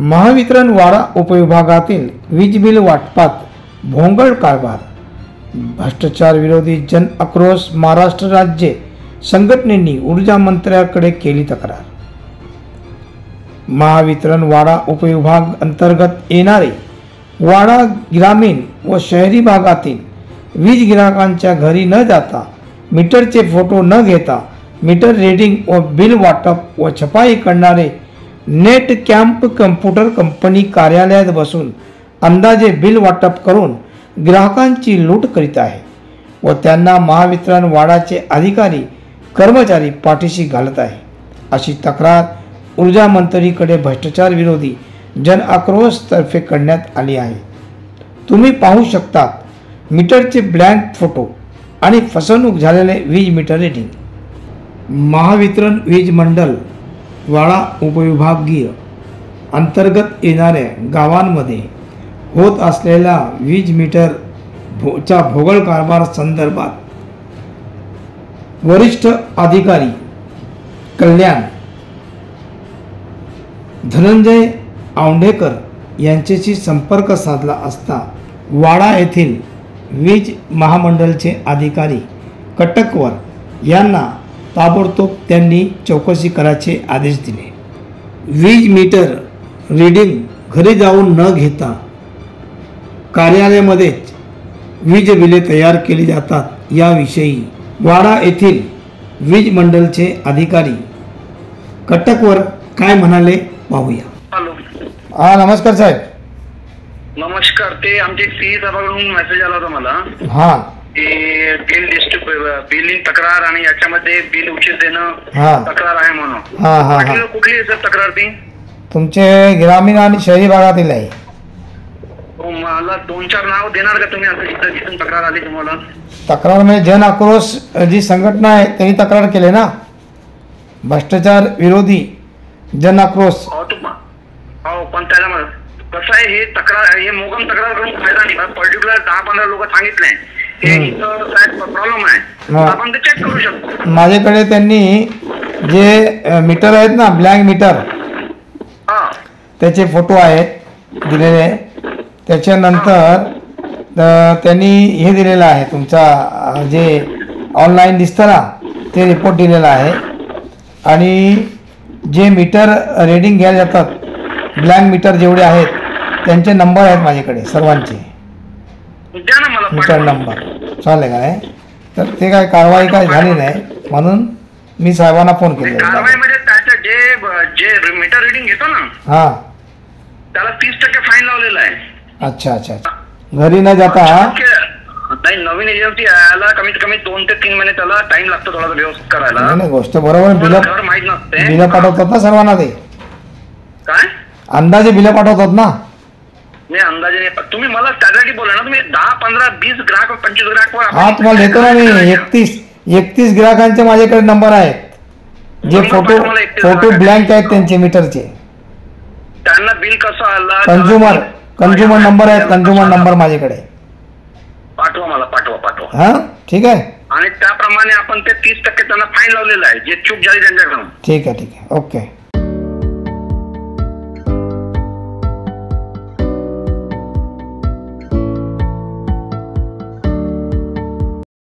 महावितरण वाडा उपविभागातील वीज बिल वाटपात भोंगळ कारभार, भ्रष्टाचार विरोधी जन आक्रोश महाराष्ट्र राज्य संघटनेने ऊर्जा मंत्र्याकडे केली तक्रार। महावितरण वाडा उपविभाग अंतर्गत येणारे वाडा ग्रामीण व शहरी भागातील वीज गिराकांच्या घरी न जाता, मीटरचे फोटो न घेता मीटर रीडिंग व बिल वाटप व छपाई करणारे नेट कॅम्प कम्प्युटर कंपनी कार्यालयात बसून अंदाजे बिल वाटप करून ग्राहकांची लूट करीत आहे व त्यांना महावितरण वाडाचे अधिकारी कर्मचारी पाठीशी घालत आहे, अशी तक्रार ऊर्जा मंत्रीकडे भ्रष्टाचार विरोधी जन आक्रोश तर्फे करण्यात आली आहे। तुम्ही पाहू शकता मीटरचे ब्लँक फोटो आणि फसवणूक झालेले वीज मीटर रीडिंग। महावितरण वीज मंडळ वाडा उपविभागीय अंतर्गत येणाऱ्या गावांमध्ये होत असलेल्या वीज मीटर चा भोंगळ कारभार संदर्भात वरिष्ठ अधिकारी कल्याण धनंजय औंढेकर यांच्याशी संपर्क साधला असता वाडा येथील वीज महामंडळचे अधिकारी कटकवर यांना ताबडतोब त्यांनी चौकशी करायचे आदेश दिले। वीज मीटर रीडिंग घरी जाऊन न घेता कार्यालयामध्येच वीज बिले तयार केली जातात याविषयी वाडा येथील वीज मंडळचे अधिकारी कटकवर काय म्हणाले पाहूया। हॅलो, हा नमस्कार साहेब। नमस्कार। ते आमचे सी सभाकडून मेसेज आला होता मला हा की बिल बिलिंग तक्रार आणि याच्यामध्ये बिल उशीर देणं तक्रार आहे म्हणून। हा हा हा कुठली आहे सर तक्रार ती? तुमचे ग्रामीण आणि शहरी भागातील आहे। मला 2-4 नाव देणार का तुम्ही आता जिथून तक्रार आली तुम्हाला? तक्रार म्हणजे जन आक्रोश जी संघटना आहे त्यांनी तक्रार केली ना, भ्रष्टाचार विरोधी जन आक्रोश। हो पण त्याला कसं आहे, हे तक्रार हे मोगम तक्रार करून फायदा नाही। पर्टिक्युलर 10-15 लोक सांगितले हे प्रॉब्लेम आहे, आपण ते चेक करू शकतो। माझ्याकडे त्यांनी जे मीटर आहेत ना, ब्लँक मीटर, त्याचे फोटो आहेत दिलेले। त्याच्यानंतर त्यांनी हे दिलेलं आहे, तुमचा जे ऑनलाईन दिसतं ना ते रिपोर्ट दिलेला आहे आणि जे मीटर रीडिंग घ्यायला जातात ब्लँक मीटर जेवढे आहेत त्यांचे नंबर आहेत माझ्याकडे सर्वांचे, मीटर नंबर। चालेल काय? तर ते काय कारवाई काय झाली नाही म्हणून मी साहेबांना फोन केला। कारवाईमध्ये त्याचं जे मीटर रीडिंग घेतो ना, हा, त्याला 30% फाईन लावलेला आहे। अच्छा अच्छा, घरी न जाता नाही, नवीन एजन्सी यायला कमीत कमी 2 ते 3 महिने त्याला टाइम लागतो थोडा व्यवस्थित करायला। नाही गोष्ट बरोबर, बिल माहित नसते, बिल पाठवतात ना सर्वांना, ते काय अंदाजे बिल पाठवतात ना। मी अंदाजे नाही, तुम्ही मला त्यासाठी बोला ना, तुम्ही 10, 15, 20 ग्राहक 25 ग्राहक हा तुम्हाला देतो ना मी। 31 ग्राहकांचे माझ्याकडे नंबर आहेत जे फोटो ब्लँक आहेत त्यांचे मीटरचे। त्यांना बिल कसं आला, कंझ्युमर नंबर आहेत, कंझ्युमर नंबर माझ्याकडे। पाठवा मला, पाठवा। हा ठीक आहे, आणि त्याप्रमाणे आपण ते 30% त्यांना फाईन लावलेलं आहे जे चूक झाली त्यांच्याकडून। ठीक आहे, ओके।